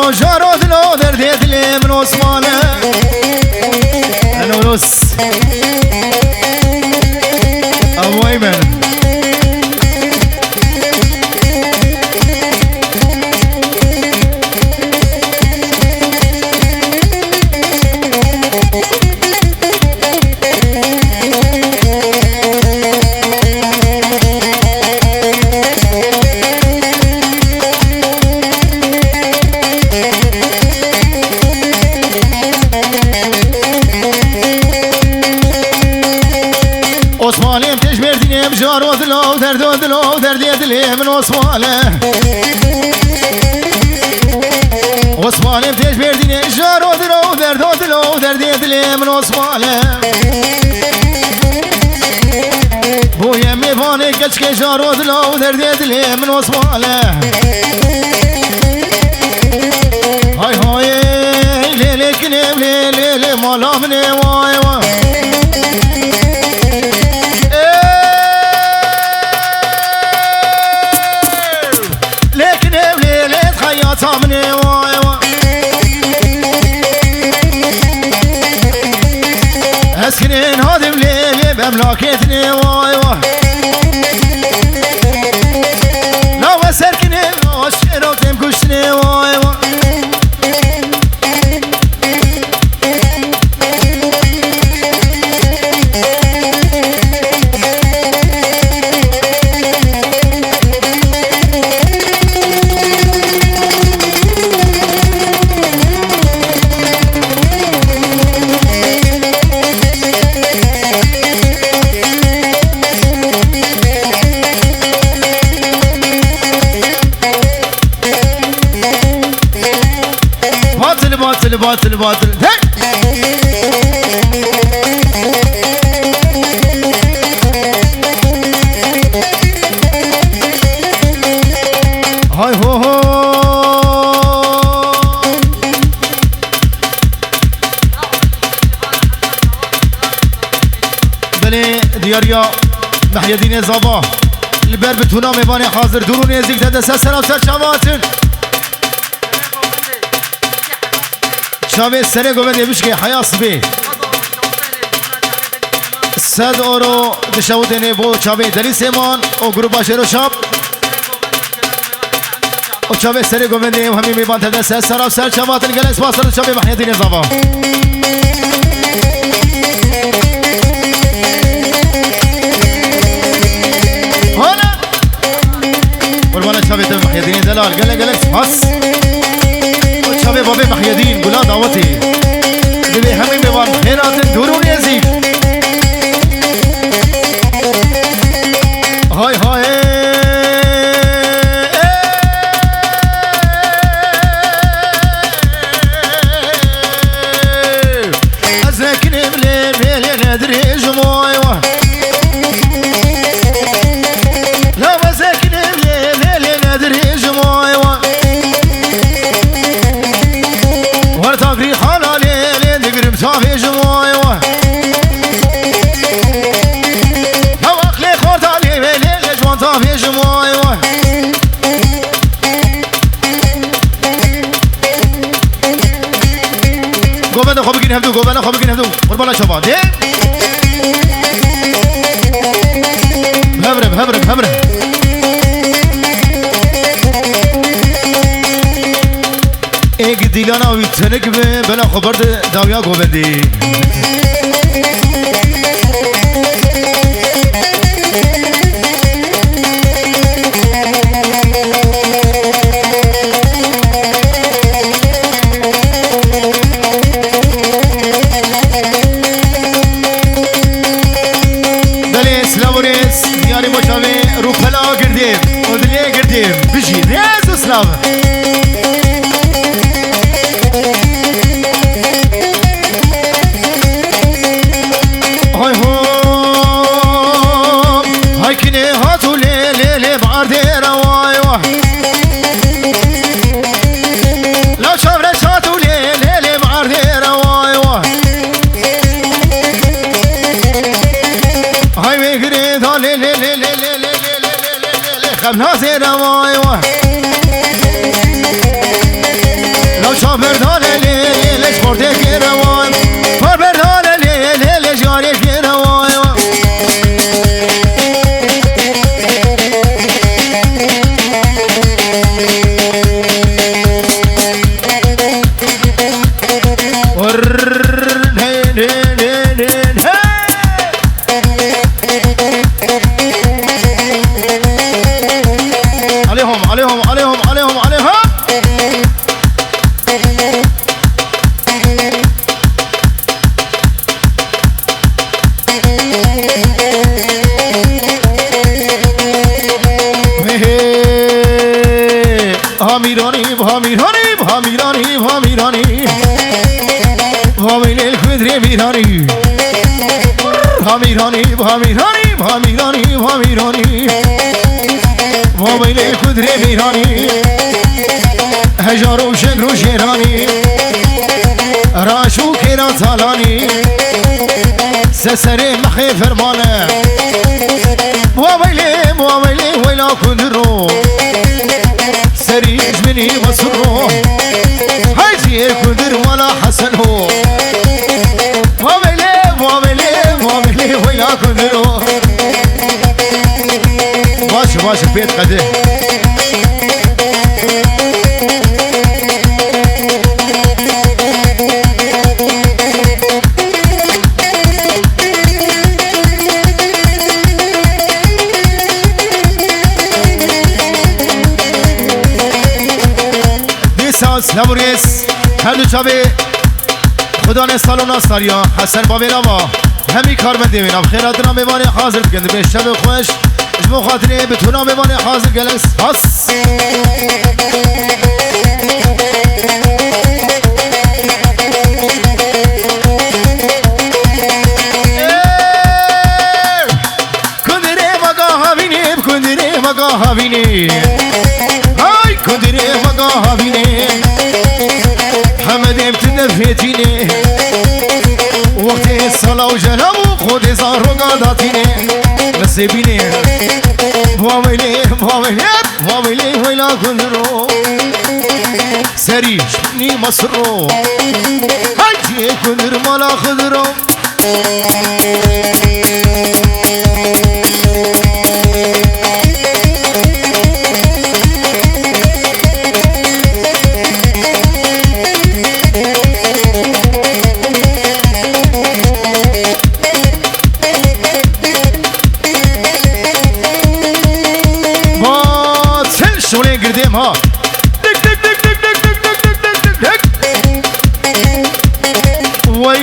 و جارو دلو دردی دلی من عثمانه نورس ابوی من عثمانیم تش بردینیم جارو دلو دردی دلی من عثمانه عثمانیم تش بردینیم جارو دلو دردی دلی من عثمانه بوی میوانه کچک جارو دلو دردی دلی من عثمانه های های لیلی کنیم لیلی مالا منه وای وای طامني واي واي اسكنين هادم ليلي بملاكتني واي واي لو اسركني واشكرو تمكشني واي واي باطل هاي هو بله دياريا محي الدين زابا البر بتونا ميواني حاضر درون يزيك تدسا سلام سر شماتن شابه سره گوبنده بشکه حیاس بی 100 اورو دشاو دنه بو شابه دلی سیمان او گروپا شیرو شاب او شابه سره گوبنده و همین میبان تده سه سراف سر شاباتن گل اسپاسر شابه محیطی نظابا هانا قربان شابه تبه محیطی دلال گل اسپاس شابه بابه محی الدین گلا دعوتی ببه همین بوان خیرات درون یزید های های از نکنیم لیل ندری جمعی لو از نکنیم لیل ندری جمعی ورتاقري حلالي لين دقرم صافي جمعي لو أخلي خورتالي لين جوان صافي جمعي قوبنا خوبكين هبدو قوبنا خوبكين هبدو قربانا شباب دي هبرم ایک دیلانا وی تنک به بلا خبر داویا گوبندی دلی سلاوریس یاری مشاوی رو پلا گردیم و دلیه گردیم بشی ریز و سلاو شابردان لیل خورده گروان شابردان لیل جاری گروان هجارو شگرو شیرانی راشو کیرا زالانی سسری مخی فرمانه موابیلی ویلا کندرو سریج منی مصرو حجی کندر ولا حسن هو موابیلی ویلا کندرو باش بيت قده دیساس نبوریس هلو چاوی خدا نستالو نستاریا حسن بابینا ما همی کار بنده بینم خیراتنا میوانی حاضر کنده به شب خوش اجمو خاطره بتونا میوانی حاضر گلس حس کندره مگاه بینی های کندره مگاه بینی حمد امتن فیتینه وقتی صلاة و جناب خود زار و قاداتینه نصیبینه واملی ویلا کندرو سریش نی مصرو حجی کندر مالا خدرو گردیم ها وای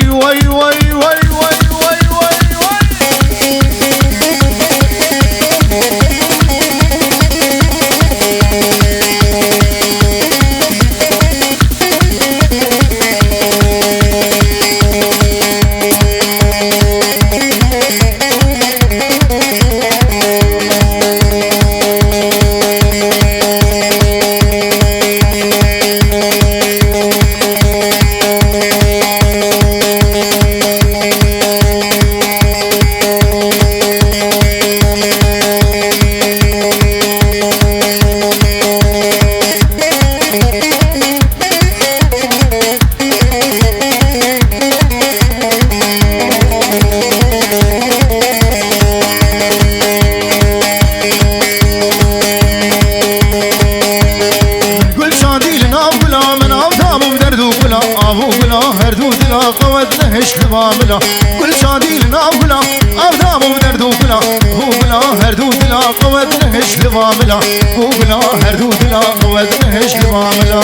معامله كل شادي لنا ولا أبدا مو دردو بلا هو بلا هردو دلا قوت نهش لمعامله هو بلا هردو دلا قوت نهش لمعامله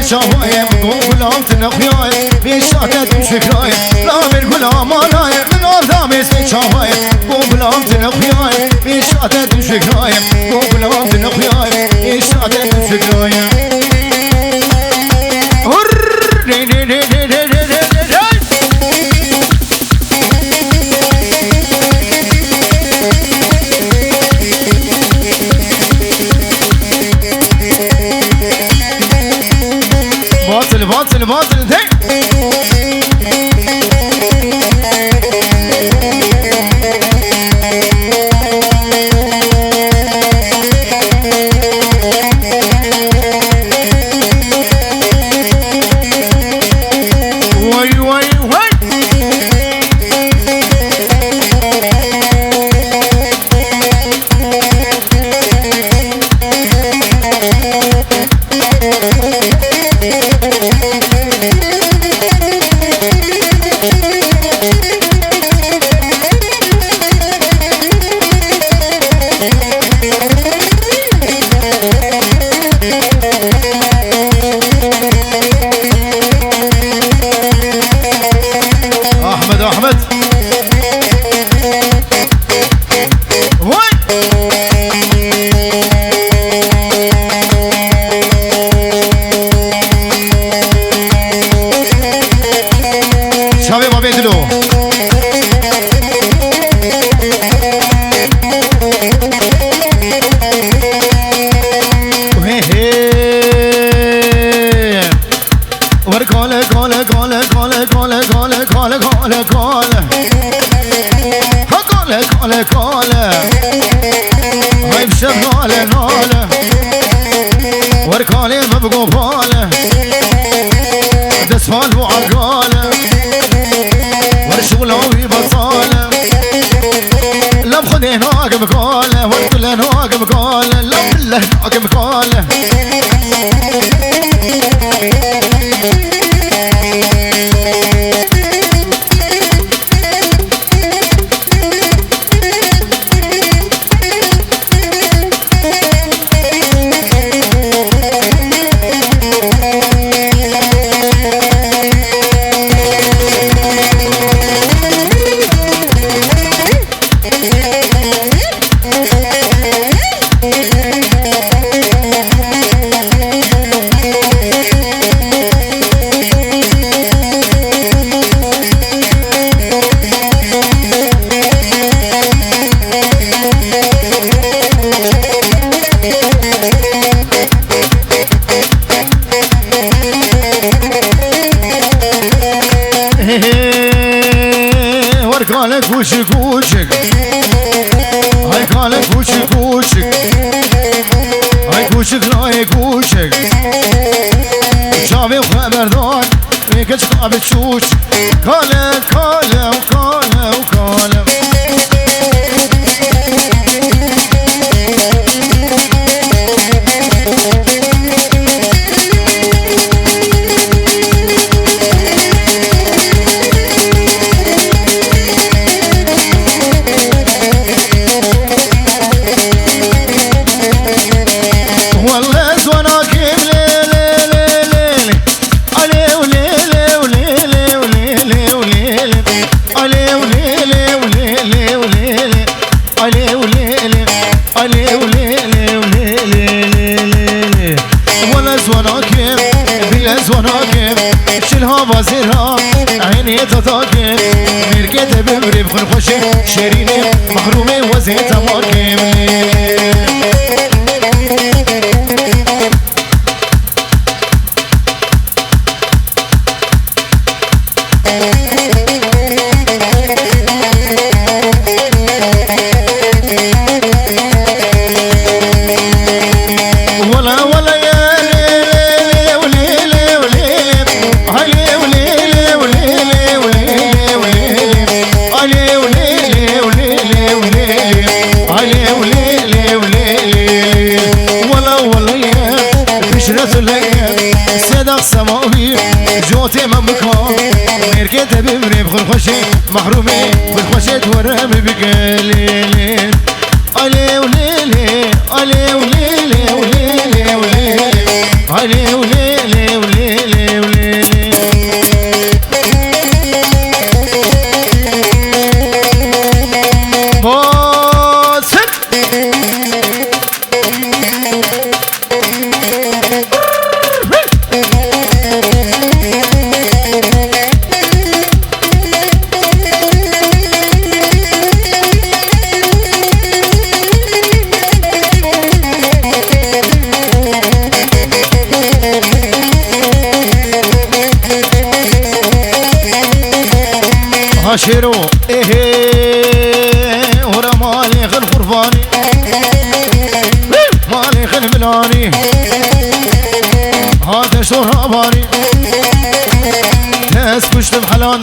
شاهایم غلام تنخیایم بیشتر شکرایم لامر غلام آلایم من آدم اسم شاهایم غلام تنخیایم بیشتر شکرایم غلام تنخیایم بیشتر شکرایم احمد احمد وي شباب بابي دلو ورقاله قاله قاله قاله قاله قاله قاله قاله قاله ها قاله قاله قاله هاي بشب ناله ناله ورقاله ما بقو باله دسفال وعقاله ورشغلاوي بصاله لم خدي ناق بقاله ورقل ناق بقاله لم بالله ناق بقاله ورقاله كوشك كوشك هاي قاله كوشك كوشك هاي كوشك لا كوشك شافي وخبردار ويكش قابل شوش قاله قاله وقاله وقاله بازرها عيني تطاقم مرقت بمرب خنخوشي شيريني محرومي وزيت ماكم محرومي بالخوشة ورم بقليلين علي وليلي علي وليلي وليلي وليلي علي وليلي وليلي وليلي باسم شيرو ايه ورا مالي خن غرفاني مالي خن بلاني هذا شراباني ناس كشتم حلان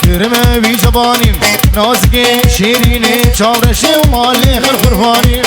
يرمى بي جباني نازكي شيريني شاورشي ومالي خن غرفاني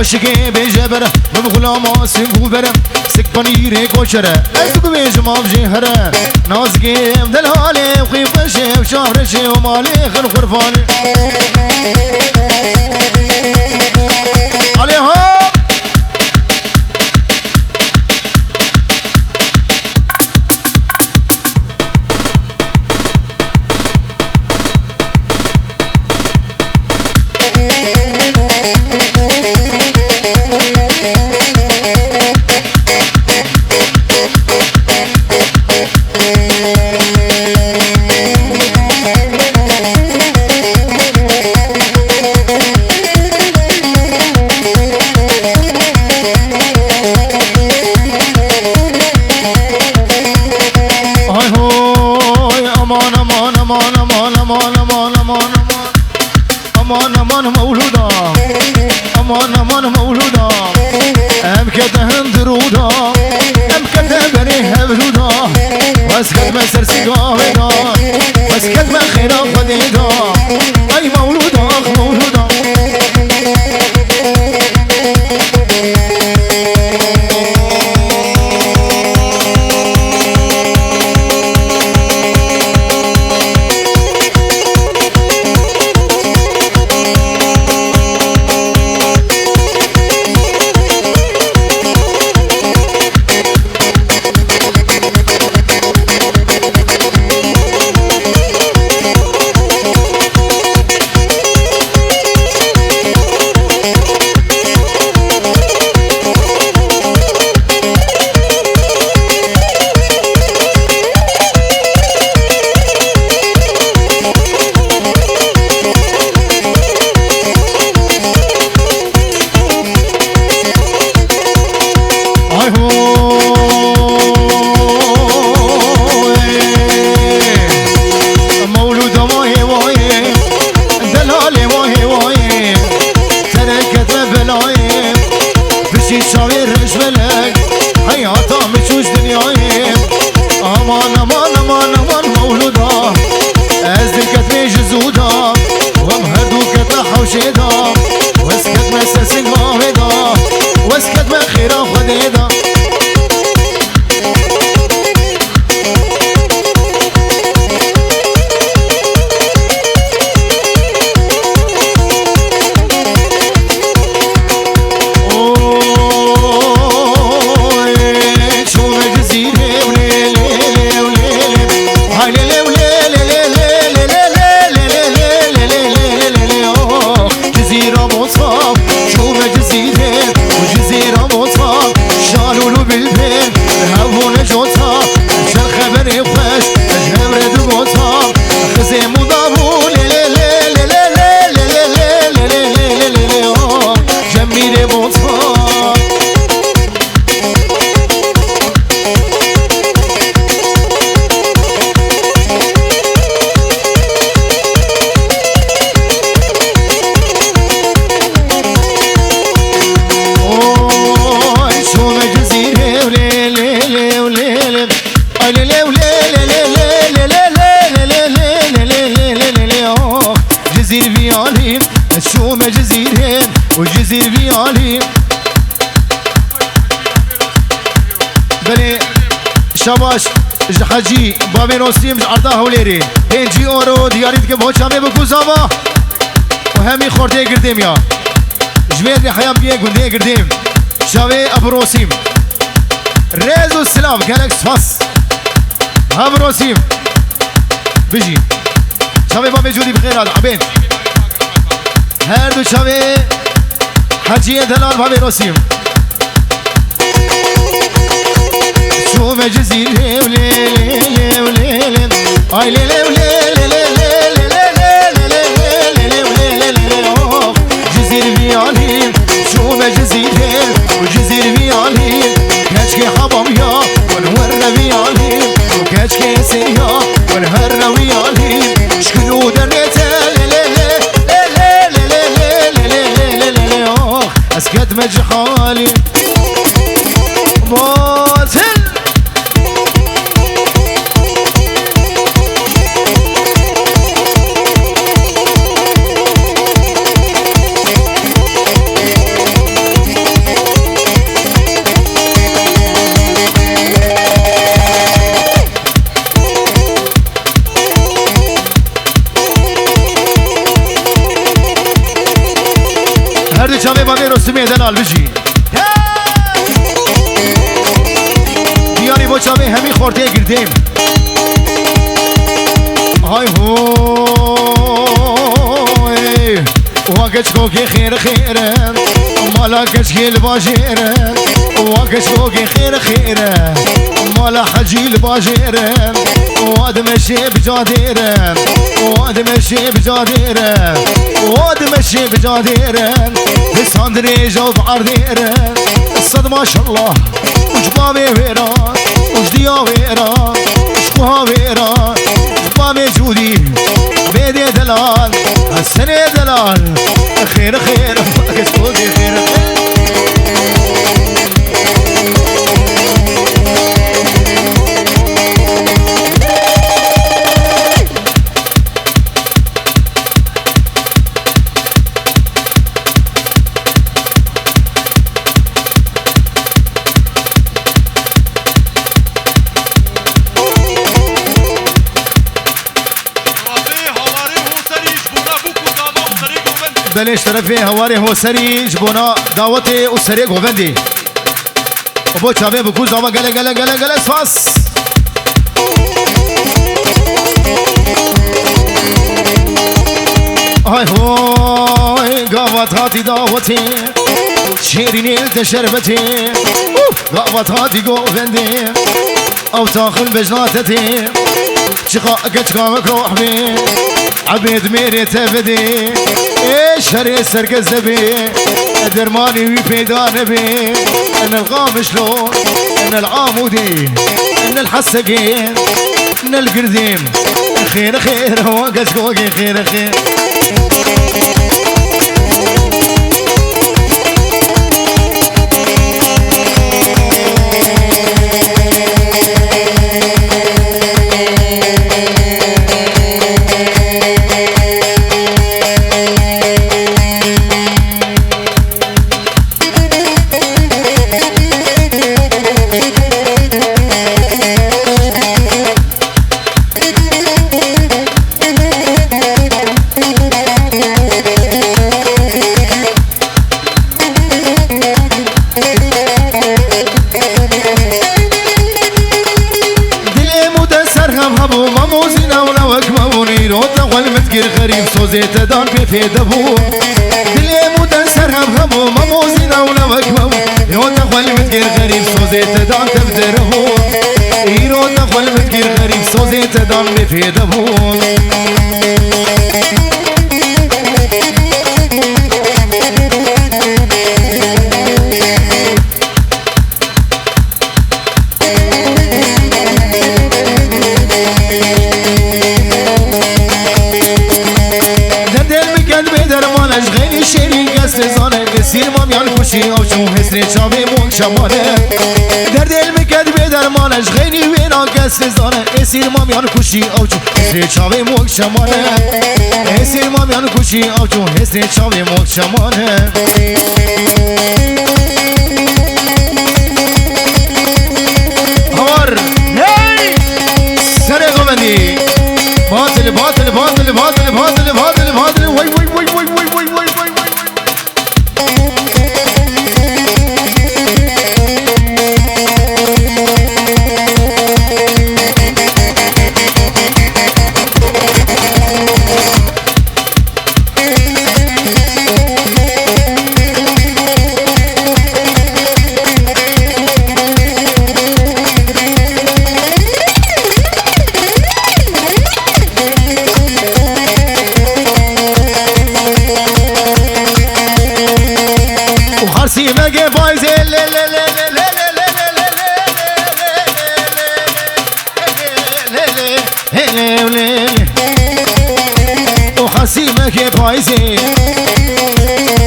عاشقی بجبره بغلام سیمو برم سک پنیر کوچره از گویش مافجی هره نازگیم دل حالی خیفشه و شهرشه و مالی خر خرفالی علی ها امان مولودا امان مولودا ام كتهن درودا ام كتبني هبلودا واسكت ما سرسيقاودا واسكت ما خيرا فديدا اي مولودا مولودا الشومة جزيرين والجزير بيالي بلي شباش حجي بابي نوسيم عرضاه وليري هنجي اورو دياريت كم هو شامي بكوزاما وهمي خورتي قرديم يا جوير دي حيام بيه قندي قرديم شاوي ابروسيم ريزو السلام كالك صفص ابروسيم بيجي شاوي بابي جودي بخير هذا عبين هر دو شاوي حجي دلال بابي نوسيم شو مجزير وليلي وليلي اي ليلي وليلي جزير بيالي شو مجزير وجزير بيالي كاشكي حبام يا ونور بيالي وكاشكي سيا ونهر بيالي شكلو دريته اسكت مجحالي مازل سمي دلال بجي دیاری با چاوه همی خورده گردیم های هوی واقعش کو که خیر خیره مالا کشکیل باجیره واقعش کو که خیر خیره مالا حجیل باجیره وادمشي بجاديره وادمشي بجاديره وادمشي بجاديره بساندري جو بعرديره الصد ما شاء الله وجبابي ويرا وجديا ويرا وشكوها ويرا جبابي جودي بيدي دلال السنة دلال خير خير كسبوكي خير خير دلش طرفي هواري هو سري جبونا دعوتي وسري غوفندي وبو شابي بكوز دعوة قلق فاس هاي هوي قاوات هاتي دعوتي شيريني الدشربتي قاوات هاتي غوفندي او تاخن بجناتتي شقاقك قامك روحبي عبيد ميري تفدي ايش هري سرقز بي درماني ويفيدان بي ان الغام شلون ان العامودي ان الحسقين ان القرديم خير خير هو قسقوقي خير خير زيت دان في دبو دلي مدسر هم مموزين ولا وكبو يوم نخل متكير غريب زيت دان تبدره يرون نخل متكير غريب زيت دان في دبو سيرمام يالكوشي او شو هسري شابي مون شمانه درد المكد بدرمانش غيني وينا قس زانه سيرمام يالكوشي او شو هسري شابي مون شمانه سيرمام يالكوشي او شو هسري شابي مون شمانه هور هاي سري غمني باطل باطل باطل باطل باطل باطل باطل وي وي وي وي وي وي وي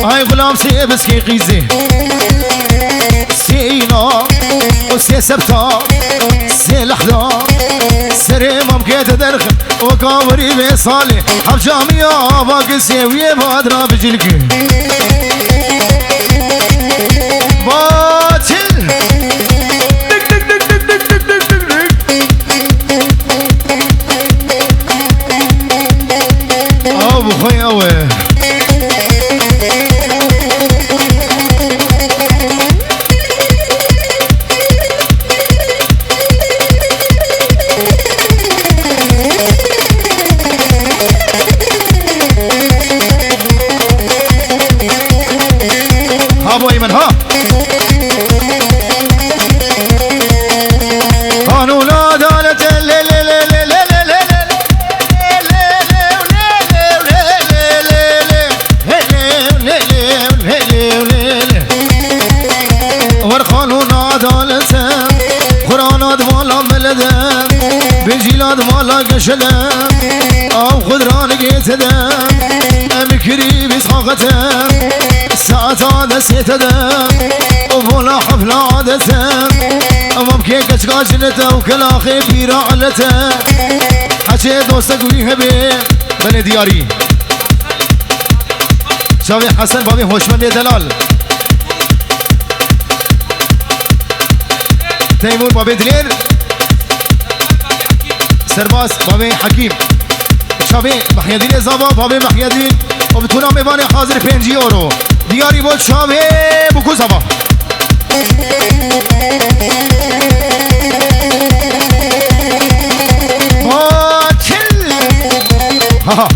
هاي غلام سي بسكي غيزي سينا وسي سبتا سي لحظة سري ممكن تدرخ وكاوري بيصالي حب جامية باقي سيوية بادرا بجلقي باطل ابو خويا ندم بجلاد مالا قشدم او خضران قيتدم بكري بسخاقتم ساعة عادة سيتدم وفولا حفلة عادتم ممكن كشكاشنته وكلا خيبي رعلته حكي دوستك ويهبي بني دياري شاوي حسن بابي هوشمند دلال تيمور بابي دليل سرباز بابي حكيم شاوي محي الدين زابا بابي محي الدين وبتكون ميواني حاضر 5 يورو دياري بود شاوي بكو زابا ماتل ها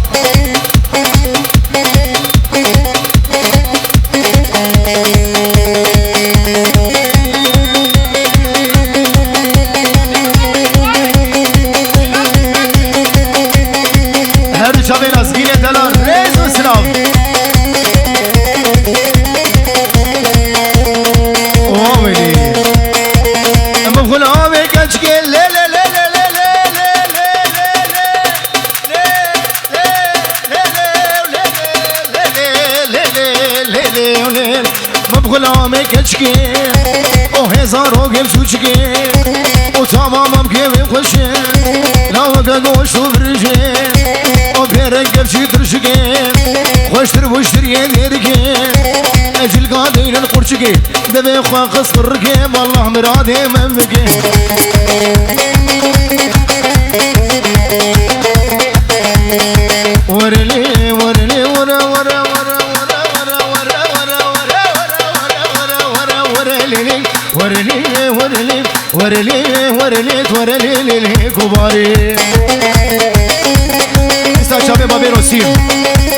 شباب نازگین دلال ریز و سلام اومدی اما خلا میکنش که لی لی لی لی لی لی مبغلا میکنش که او هزارو گم چوچکه او تمامم که خوشه لاوکا گوشت و برشه برنجب شي ترشقي خوشتر وشتري يديركي اجل قادين القرشقي دبي خوا قصركي والله مرادي منبكي ورلي ورلي ورا ورا ورا ورا ورا ورا ورا ورا ورلي ورلي ورلي ورلي ورلي ورلي كباري شباب بابي روسيم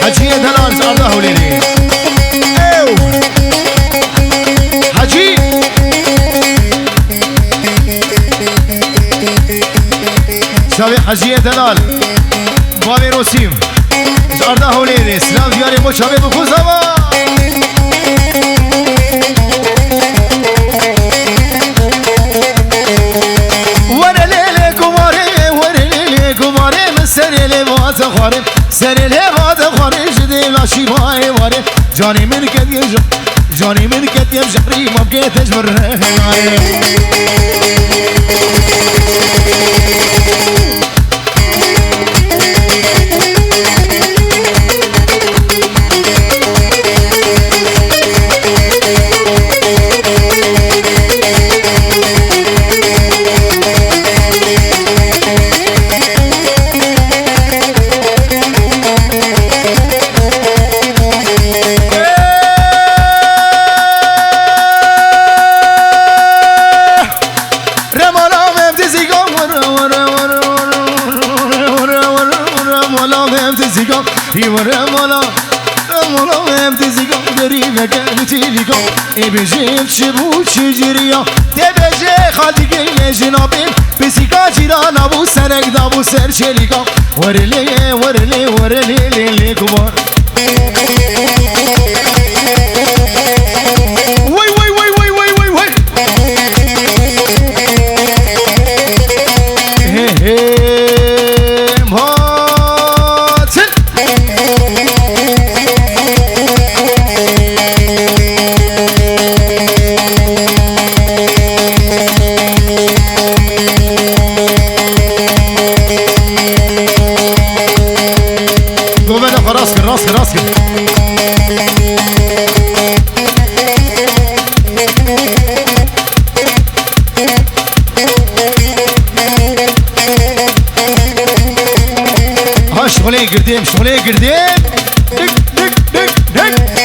حجي دلال زارده وليني ايو حجي شباب حجي دلال بابي روسيم زارده وليني سلام دياري مو شباب بخوزوا سر الهواد خارج دي لاشي باي واري جاني من كد يجح جاني من كد يجحري ما بقيت اجبر بجيب شبو شجريا تبجي خالقي جنابين بسيكا جيران ابو سرق دابو سر شليكا ورلي ورلي ورلي لي كبار وي وي وي وي وي وي وي هي هي ماتل راسك ها شغلي قرديم شغلي قرديم دك دك دك دك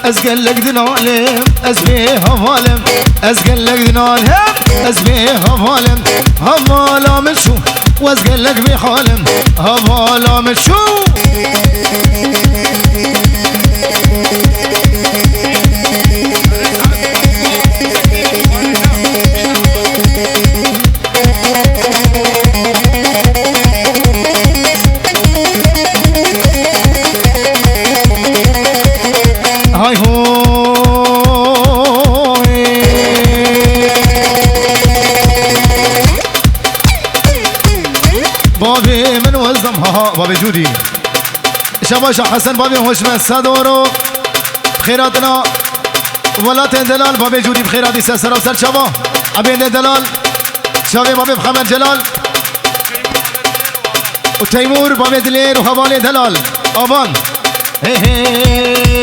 أزقل لك دنالم أزبيها فالم أزقل لك دنالم أزبيها فالم هفالا من شو وأزقل لك بحالم هفالا من شو هاي هو بابي من وزم ها بابي جودي شباشا حسن بابي هوشمن صدورو خيراتنا ولات دلال بابي جودي بخيراتي سر وسر شبا عبين دلال شباب بابي محمد جلال وتيمور بابي دلير وحوالي دلال آبان هي هي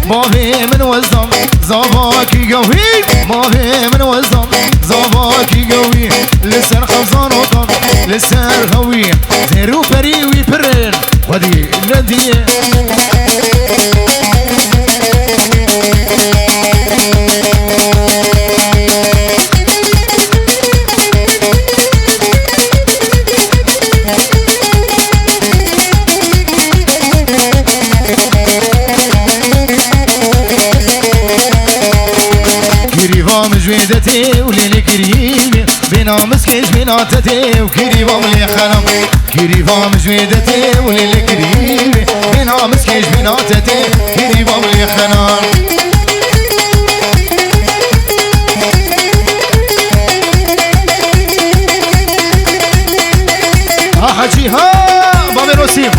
بابي من وزم زباكي قوي بابي من وزم زباكي قوي لسان خزان وطن لسان هوي زيرو فريوي برين ودي ندي جويدتي وليلي كريمي بينا مسكيش بينا تتي وكريبا ملي خنم كريبا جويدتي وليلي كريمي بينا مسكيش بينا تتي كريبا ملي خنم ها حجي ها بابي روسيم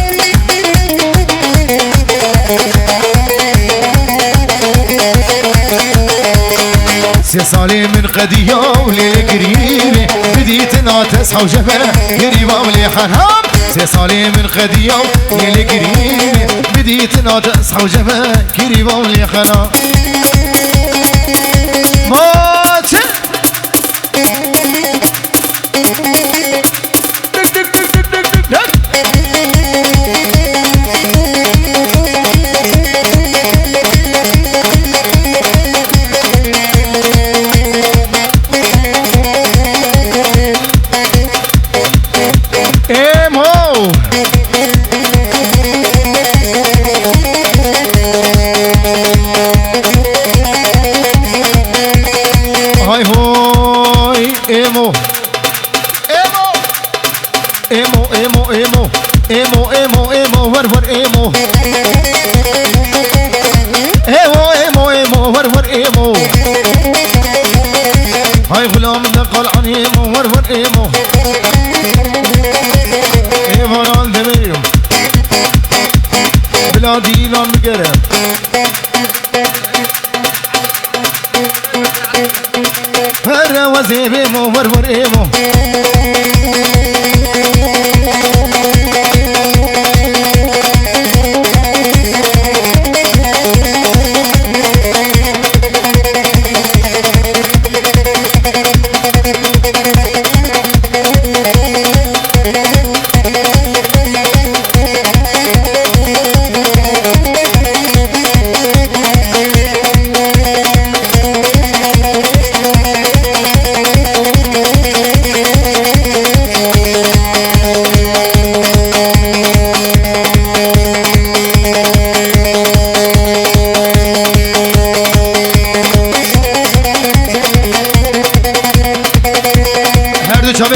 سالي من قدية وليلة قريبة بديت تصحى وجبل قريبة ولي حرام سالي من قدية وليلة قريبة بديت تصحى وجبل قريبة ولي حرام مات هاي غلام نقل عن ايمو ورور ايمو ايمو نال دميم بلا ديلان بقرب هر وزيب ايمو ورور ايمو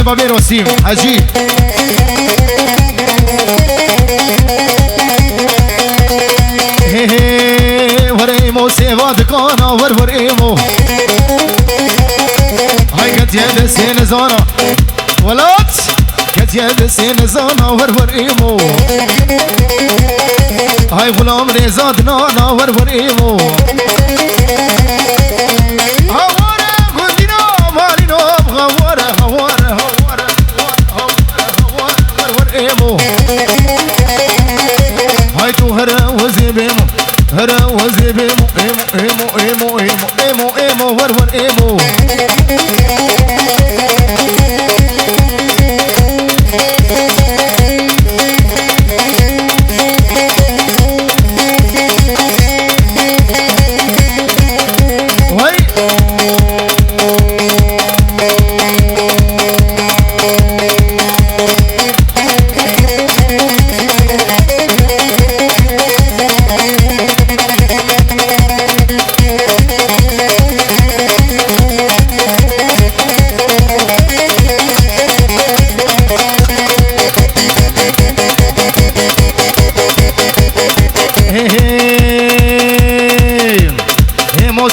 بابي روسيم عجيب هي هي وريمو سيفا دكانا ور ايمو هاي قد يد سين زانا ولات قد يد سين زانا ور ايمو هاي غلام رزاد نانا ور ايمو هاي تو هرا وزيبيمو هرا وزيبيمو ايمو ايمو ايمو ايمو ايمو ايمو ور ايمو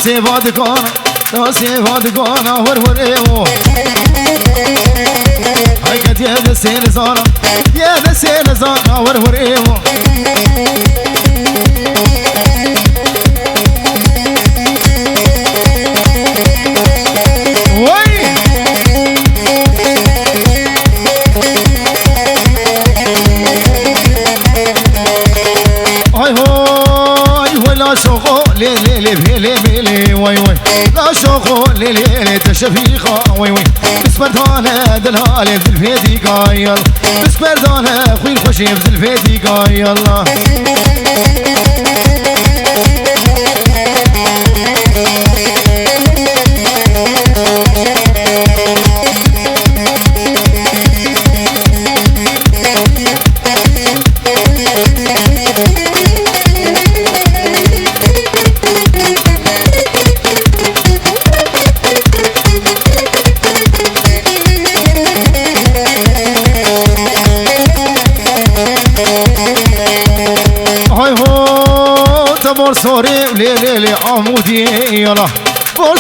سيفاد كان لا سيفاد كان وروريو هاي كت يا دسين زانا يا دسين زانا وروريو لي لي لي بيلي بيلي وي وي لا شوخو لي لي لي تشفيخا وي وي بسبردانه دلالي بزلفيتي قايل بسبردانه خوي الخشي بزلفيتي قايل سوري لي لي لي عمودي يلا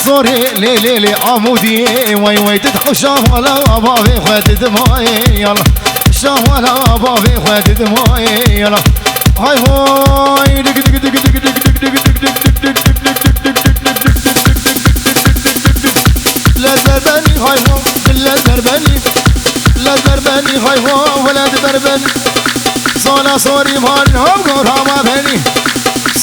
سوري لي لي لي عمودي وي وي تتحشى ولا بابي خوات دماي يلا شاه ولا بابي خوات دماي يلا هاي هاي دق دق دق دق دق دق دق لا دربني هاي هو لا دربني لا دربني هاي هو ولا دربني صولا صوري مال هم غورها ما بني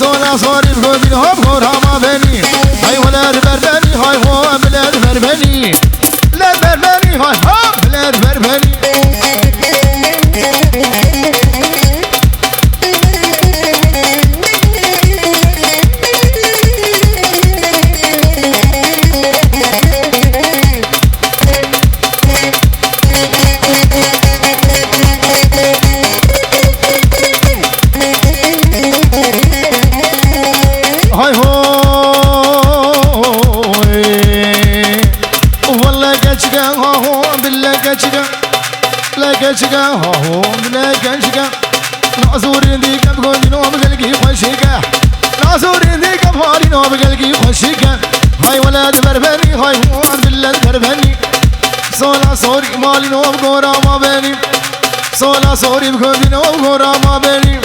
صولا صوري بقولي هم غورها ما بني هاي ولا دربني هاي هو بلا دربني لا دربني هاي هو بلا دربني لكشكا هو لكشكا نازورين ديك بقولي نو بقلقي خشكا نازورين ديك بقولي نو بقلقي خشكا هاي ولاد بربني هاي هو بالله بربني صولا صوري مالي نو بقورا ما بني صولا صوري بقولي نو بقورا ما بني